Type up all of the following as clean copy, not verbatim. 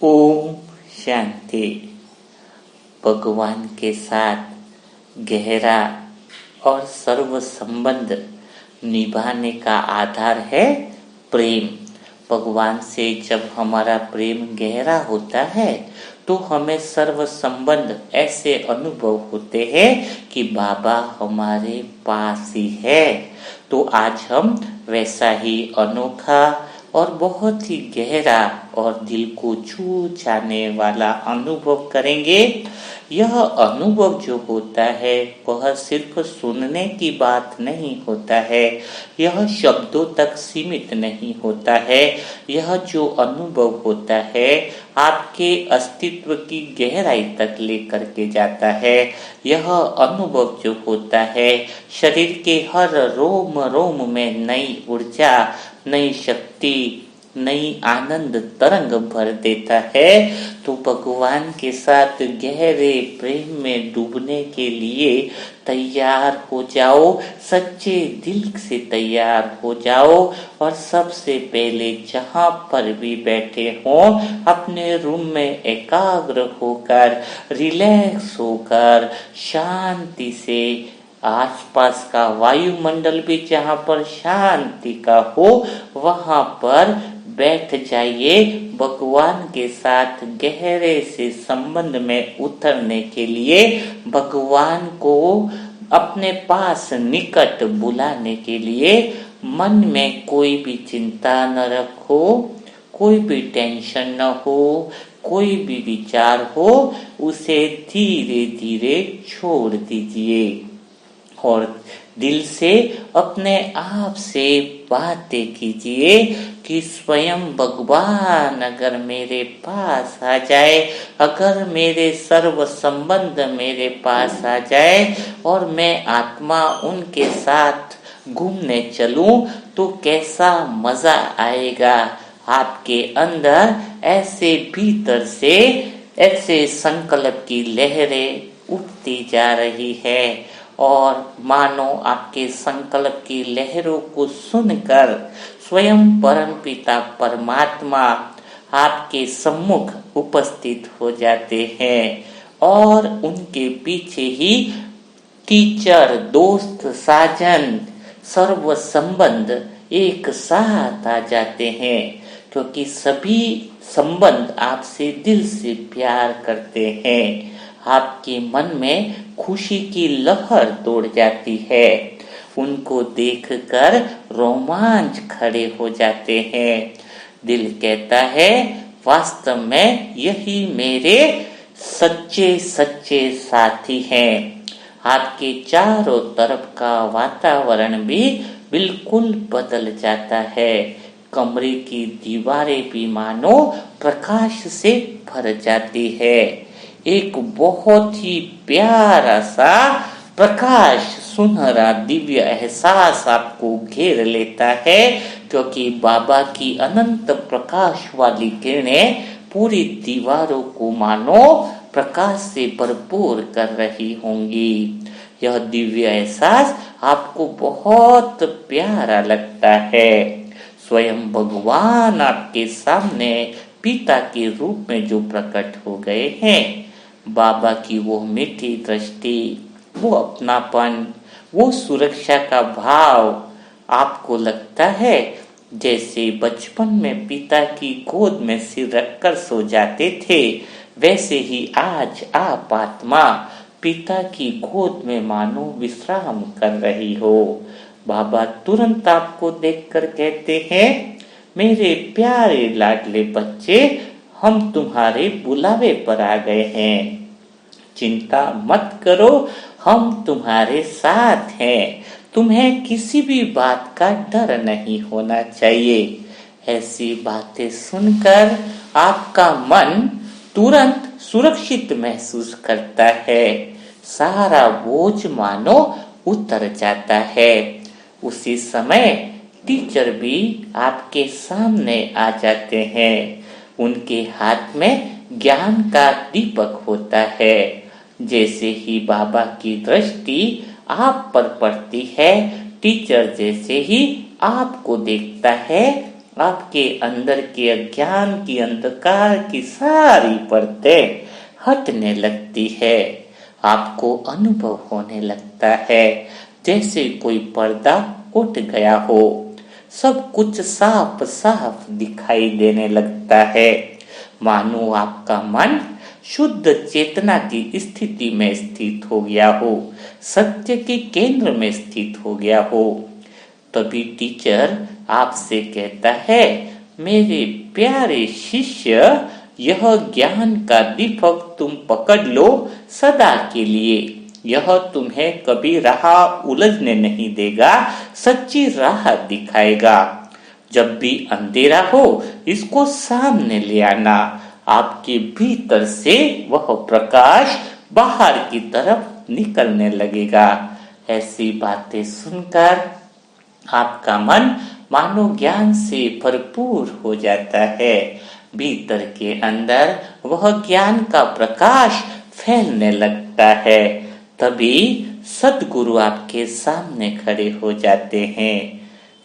ओम शांति। भगवान के साथ गहरा और सर्व संबंध निभाने का आधार है प्रेम। भगवान से जब हमारा प्रेम गहरा होता है तो हमें सर्व संबंध ऐसे अनुभव होते हैं कि बाबा हमारे पास ही है। तो आज हम वैसा ही अनोखा और बहुत ही गहरा और दिल को छू जाने वाला अनुभव करेंगे। यह अनुभव जो होता है वह सिर्फ सुनने की बात नहीं होता है, यह शब्दों तक सीमित नहीं होता है। यह जो अनुभव होता है आपके अस्तित्व की गहराई तक लेकर के जाता है। यह अनुभव जो होता है शरीर के हर रोम रोम में नई ऊर्जा, नई शक्ति, नई आनंद तरंग भर देता है। तो भगवान के साथ गहरे प्रेम में डूबने के लिए तैयार हो जाओ, सच्चे दिल से तैयार हो जाओ। और सबसे पहले जहां पर भी बैठे हो अपने रूम में एकाग्र होकर, रिलैक्स होकर, शांति से, आसपास का वायुमंडल भी जहां पर शांति का हो वहां पर बैठ जाइए। भगवान के साथ गहरे से संबंध में उतरने के लिए, भगवान को अपने पास निकट बुलाने के लिए मन में कोई भी चिंता न रखो, कोई भी टेंशन न हो, कोई भी विचार हो, उसे धीरे धीरे छोड़ दीजिए और दिल से अपने आप से बातें कीजिए कि स्वयं भगवान अगर मेरे पास आ जाए, अगर मेरे सर्व संबंध मेरे पास आ जाए और मैं आत्मा उनके साथ घूमने चलूं तो कैसा मजा आएगा। आपके अंदर ऐसे भीतर से ऐसे संकल्प की लहरें उठती जा रही है और मानो आपके संकल्प की लहरों को सुनकर स्वयं परमपिता परमात्मा आपके सम्मुख उपस्थित हो जाते हैं और उनके पीछे ही टीचर, दोस्त, साजन, सर्व संबंध एक साथ आ जाते हैं, क्योंकि सभी संबंध आपसे दिल से प्यार करते हैं। आपके मन में खुशी की लहर दौड़ जाती है, उनको देखकर रोमांच खड़े हो जाते हैं। दिल कहता है वास्तव में यही मेरे सच्चे सच्चे साथी हैं। आपके चारों तरफ का वातावरण भी बिल्कुल बदल जाता है। कमरे की दीवारें भी मानो प्रकाश से भर जाती है। एक बहुत ही प्यारा सा प्रकाश, सुनहरा दिव्य एहसास आपको घेर लेता है, क्योंकि बाबा की अनंत प्रकाश वाली किरणें पूरी दीवारों को मानो प्रकाश से भरपूर कर रही होंगी। यह दिव्य एहसास आपको बहुत प्यारा लगता है। स्वयं भगवान आपके सामने पिता के रूप में जो प्रकट हो गए हैं, बाबा की वो मीठी दृष्टि, वो अपनापन, वो सुरक्षा का भाव, आपको लगता है जैसे बचपन में पिता की गोद में सिर रखकर सो जाते थे, वैसे ही आज आप आत्मा पिता की गोद में मानो विश्राम कर रही हो। बाबा तुरंत आपको देखकर कहते हैं, मेरे प्यारे लाडले बच्चे, हम तुम्हारे बुलावे पर आ गए हैं। चिंता मत करो, हम तुम्हारे साथ हैं। तुम्हें किसी भी बात का डर नहीं होना चाहिए। ऐसी बातें सुनकर आपका मन तुरंत सुरक्षित महसूस करता है। सारा बोझ मानो उतर जाता है। उसी समय टीचर भी आपके सामने आ जाते हैं। उनके हाथ में ज्ञान का दीपक होता है। जैसे ही बाबा की दृष्टि आप पर पड़ती है, टीचर जैसे ही आपको देखता है, आपके अंदर के अज्ञान की अंधकार की सारी परतें हटने लगती है। आपको अनुभव होने लगता है जैसे कोई पर्दा उठ गया हो, सब कुछ साफ साफ दिखाई देने लगता है, मानो आपका मन शुद्ध चेतना की स्थिति में स्थित हो गया हो, सत्य के केंद्र में स्थित हो गया हो। तभी टीचर आपसे कहता है, मेरे प्यारे शिष्य, यह ज्ञान का दीपक तुम पकड़ लो सदा के लिए। यह तुम्हें कभी राह उलझने नहीं देगा, सच्ची राह दिखाएगा। जब भी अंधेरा हो इसको सामने ले आना, आपके भीतर से वह प्रकाश बाहर की तरफ निकलने लगेगा। ऐसी बातें सुनकर आपका मन मानो ज्ञान से भरपूर हो जाता है। भीतर के अंदर वह ज्ञान का प्रकाश फैलने लगता है। तभी सद्गुरु आपके सामने खड़े हो जाते हैं।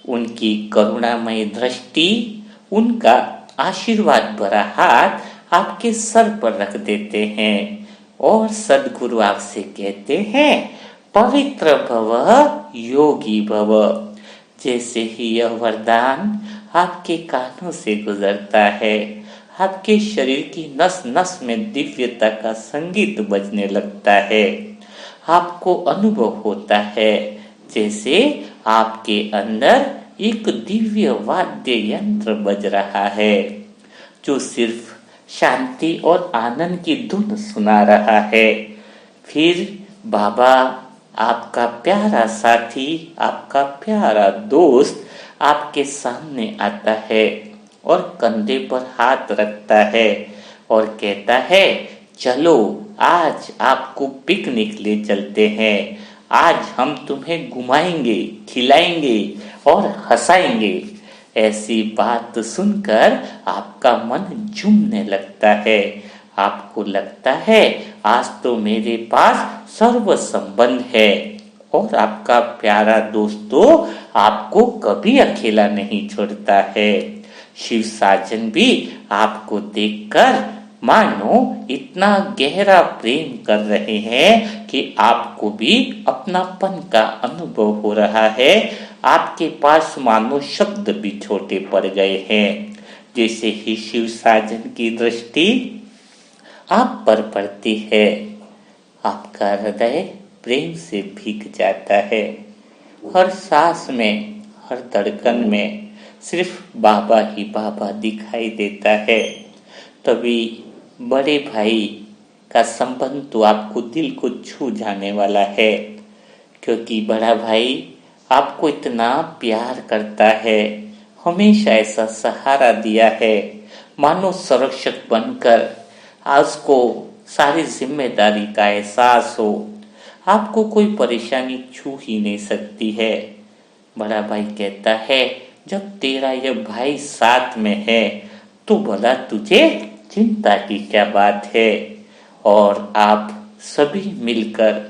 उनकी करुणामय दृष्टि, उनका आशीर्वाद भरा हाथ आपके सर पर रख देते हैं और सद्गुरु आपसे कहते हैं, पवित्र भव, योगी भव। जैसे ही यह वरदान आपके कानों से गुजरता है, आपके शरीर की नस नस में दिव्यता का संगीत बजने लगता है। आपको अनुभव होता है जैसे आपके अंदर एक दिव्य वाद्य यंत्र बज रहा है, जो सिर्फ शांति और आनंद की धुन सुना रहा है। फिर बाबा, आपका प्यारा साथी, आपका प्यारा दोस्त आपके सामने आता है और कंधे पर हाथ रखता है और कहता है, चलो आज आपको पिकनिक ले चलते हैं। आज हम तुम्हें घुमाएंगे, खिलाएंगे और हंसाएंगे। ऐसी बात सुनकर आपका मन झूमने लगता है। आपको लगता है आज तो मेरे पास सर्व संबंध है और आपका प्यारा दोस्तों आपको कभी अकेला नहीं छोड़ता है। शिव साजन भी आपको देखकर मानो इतना गहरा प्रेम कर रहे हैं कि आपको भी अपनापन का अनुभव हो रहा है। आपके पास मानो शब्द भी छोटे पड़ गए हैं। जैसे ही शिव साजन की दृष्टि आप पर पड़ती है, आपका हृदय प्रेम से भीग जाता है। हर सांस में, हर धड़कन में सिर्फ बाबा ही बाबा दिखाई देता है। तभी बड़े भाई का संबंध तो आपको दिल को छू जाने वाला है, क्योंकि बड़ा भाई आपको इतना प्यार करता है, हमेशा ऐसा सहारा दिया है, मानो संरक्षक बनकर उसको सारी जिम्मेदारी का एहसास हो। आपको कोई परेशानी छू ही नहीं सकती है। बड़ा भाई कहता है, जब तेरा यह भाई साथ में है तो भला तुझे चिंता की क्या बात है। और आप सभी मिलकर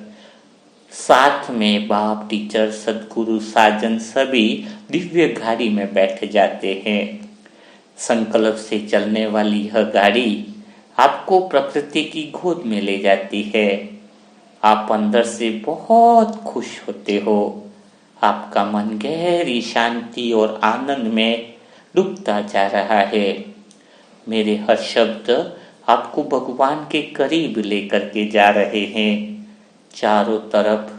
साथ में बाप, टीचर, सद्गुरु, साजन सभी दिव्य गाड़ी में बैठ जाते हैं। संकल्प से चलने वाली यह गाड़ी आपको प्रकृति की गोद में ले जाती है। आप अंदर से बहुत खुश होते हो। आपका मन गहरी शांति और आनंद में डूबता जा रहा है। मेरे हर शब्द आपको भगवान के करीब लेकर के जा रहे हैं। चारों तरफ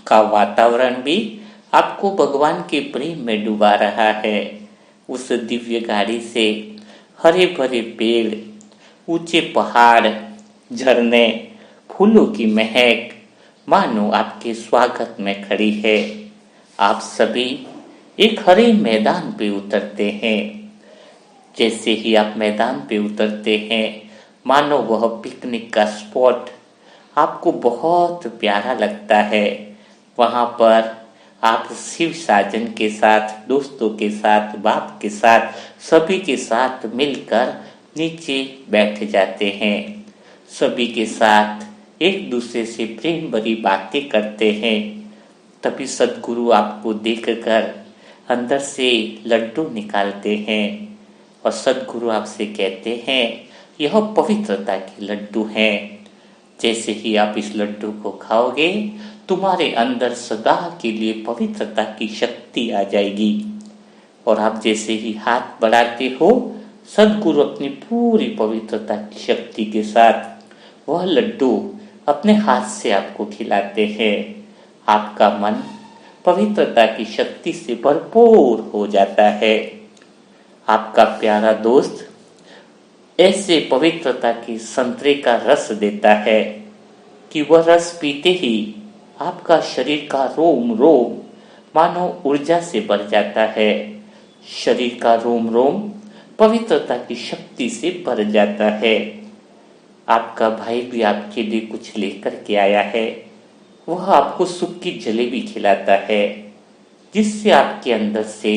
का वातावरण भी आपको भगवान के प्रेम में डुबा रहा है। उस दिव्य गाड़ी से हरे भरे पेड़, ऊंचे पहाड़, झरने, फूलों की महक मानो आपके स्वागत में खड़ी है। आप सभी एक हरे मैदान पे उतरते हैं। जैसे ही आप मैदान पे उतरते हैं, मानो वह पिकनिक का स्पॉट आपको बहुत प्यारा लगता है। वहां पर आप शिव साजन के साथ, दोस्तों के साथ, बाप के साथ, सभी के साथ मिलकर नीचे बैठ जाते हैं। सभी के साथ एक दूसरे से प्रेम भरी बातें करते हैं। तभी सद्गुरु आपको देखकर अंदर से लड्डू निकालते हैं और सद्गुरु आपसे कहते हैं यह पवित्रता के लड्डू हैं। जैसे ही आप इस लड्डू को खाओगे तुम्हारे अंदर सदा के लिए पवित्रता की शक्ति आ जाएगी। और आप जैसे ही हाथ बढ़ाते हो सद्गुरु अपनी पूरी पवित्रता की शक्ति के साथ वह लड्डू अपने हाथ से आपको खिलाते हैं। आपका मन पवित्रता की शक्ति से भरपूर हो जाता है। आपका प्यारा दोस्त ऐसे पवित्रता की संतरे का रस देता है कि वह रस पीते ही आपका शरीर का रोम रोम मानो ऊर्जा से भर जाता है। शरीर का रोम रोम पवित्रता की शक्ति से भर जाता है। आपका भाई भी आपके लिए कुछ लेकर के आया है। वह आपको सुख की जलेबी खिलाता है जिससे आपके अंदर से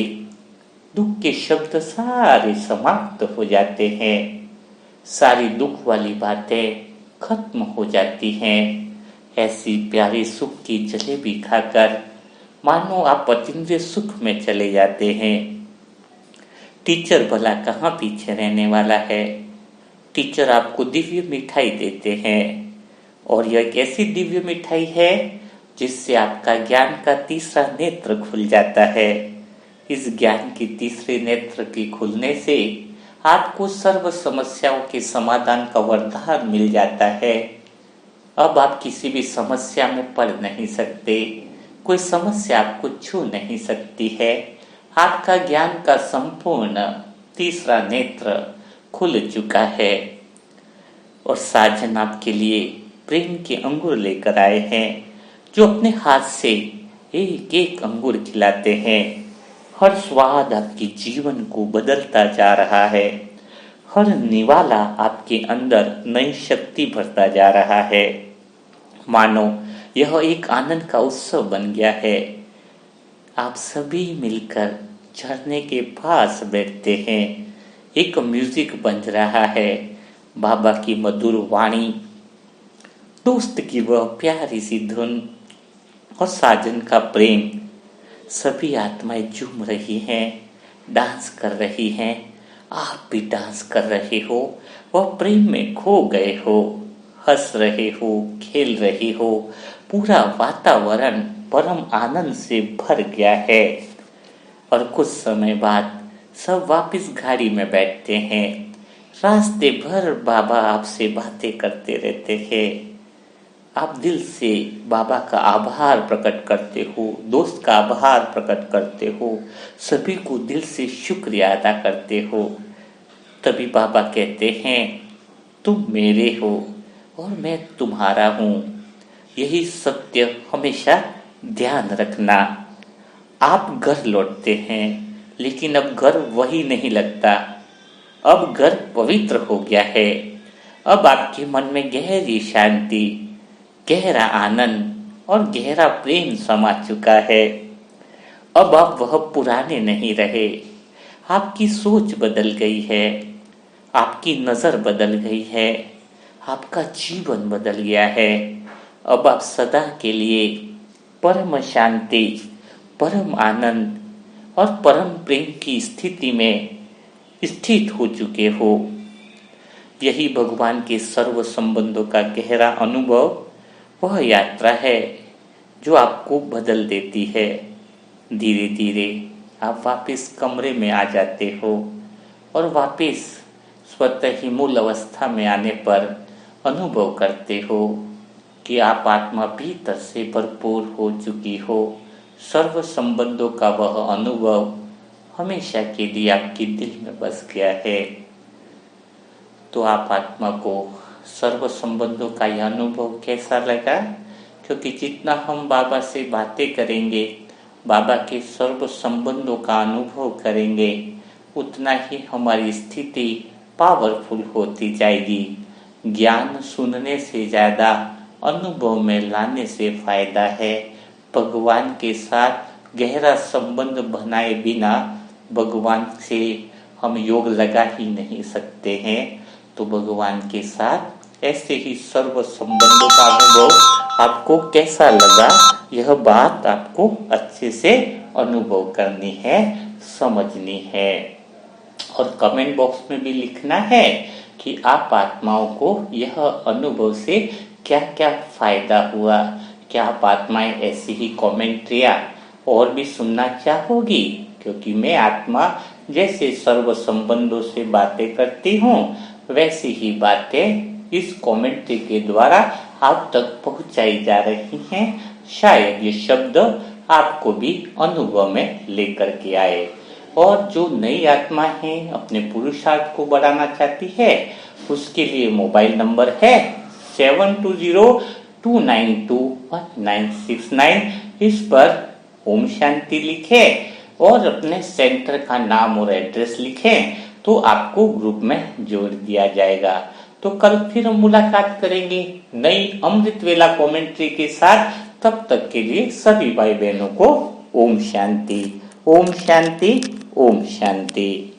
दुख के शब्द सारे समाप्त हो जाते हैं। सारी दुख वाली बातें खत्म हो जाती हैं। ऐसी प्यारी सुख की जलेबी खाकर मानो आप अतीन्द्रिय सुख में चले जाते हैं। टीचर भला कहाँ पीछे रहने वाला है। टीचर आपको दिव्य मिठाई देते हैं और यह एक ऐसी दिव्य मिठाई है जिससे आपका ज्ञान का तीसरा नेत्र खुल जाता है। इस ज्ञान की तीसरे नेत्र के खुलने से आपको सर्व समस्याओं के समाधान का वरदान मिल जाता है। अब आप किसी भी समस्या में पड़ नहीं सकते। कोई समस्या आपको छू नहीं सकती है। आपका ज्ञान का संपूर्ण तीसरा नेत्र खुल चुका है। और साजन आपके लिए प्रेम के अंगूर लेकर आए हैं जो अपने हाथ से एक एक अंगूर खिलाते हैं। हर स्वाद आपके जीवन को बदलता जा रहा है। हर निवाला आपके अंदर नई शक्ति भरता जा रहा है। मानो यह एक आनंद का उत्सव बन गया है। आप सभी मिलकर झरने के पास बैठते हैं। एक म्यूजिक बज रहा है। बाबा की मधुर वाणी, दोस्त की वह प्यारी सी धुन और साजन का प्रेम, सभी आत्माएं झूम रही हैं, डांस कर रही हैं। आप भी डांस कर रहे हो, वह प्रेम में खो गए हो, हंस रहे हो, खेल रहे हो। पूरा वातावरण परम आनंद से भर गया है। और कुछ समय बाद सब वापस गाड़ी में बैठते हैं। रास्ते भर बाबा आपसे बातें करते रहते हैं। आप दिल से बाबा का आभार प्रकट करते हो, दोस्त का आभार प्रकट करते हो, सभी को दिल से शुक्रिया अदा करते हो। तभी बाबा कहते हैं तुम मेरे हो और मैं तुम्हारा हूँ। यही सत्य हमेशा ध्यान रखना। आप घर लौटते हैं लेकिन अब घर वही नहीं लगता। अब घर पवित्र हो गया है। अब आपके मन में गहरी शांति, गहरा आनंद और गहरा प्रेम समा चुका है। अब आप वह पुराने नहीं रहे। आपकी सोच बदल गई है, आपकी नजर बदल गई है, आपका जीवन बदल गया है। अब आप सदा के लिए परम शांति, परम आनंद और परम प्रेम की स्थिति में स्थित हो चुके हो। यही भगवान के सर्व संबंधों का गहरा अनुभव वह यात्रा है जो आपको बदल देती है। धीरे धीरे आप वापस कमरे में आ जाते हो और वापस स्वतः ही मूल अवस्था में आने पर अनुभव करते हो कि आप आत्मा भीतर से भरपूर हो चुकी हो। सर्व संबंधों का वह अनुभव हमेशा के लिए आपके दिल में बस गया है। तो आप आत्मा को सर्व संबंधों का यह अनुभव कैसा लगा? क्योंकि जितना हम बाबा से बातें करेंगे, बाबा के सर्व संबंधों का अनुभव करेंगे, उतना ही हमारी स्थिति पावरफुल होती जाएगी। ज्ञान सुनने से ज़्यादा अनुभव में लाने से फायदा है। भगवान के साथ गहरा संबंध बनाए बिना भगवान से हम योग लगा ही नहीं सकते हैं। तो भगवान के साथ ऐसे ही सर्व संबंधों का अनुभव आपको कैसा लगा, यह बात आपको अच्छे से अनुभव करनी है, समझनी है। और कमेंट बॉक्स में भी लिखना है कि आप आत्माओं को यह अनुभव से क्या क्या फायदा हुआ। क्या आप आत्माएं ऐसी ही कमेंट्रियाँ और भी सुनना चाहोगी? क्योंकि मैं आत्मा जैसे सर्व संबंधों से बातें करती हूँ, वैसी ही बातें इस कमेंट्री के द्वारा आप तक पहुँचाई जा रही हैं। शायद ये शब्द आपको भी अनुभव में लेकर के आए। और जो नई आत्मा है अपने पुरुषार्थ को बढ़ाना चाहती है, उसके लिए मोबाइल नंबर है 7202921969। इस पर ओम शांति लिखें और अपने सेंटर का नाम और एड्रेस लिखें तो आपको ग्रुप में जोड़ दिया जाएगा। तो कल फिर हम मुलाकात करेंगे नई अमृत वेला कमेंट्री के साथ। तब तक के लिए सभी भाई बहनों को ओम शांति, ओम शांति, ओम शांति।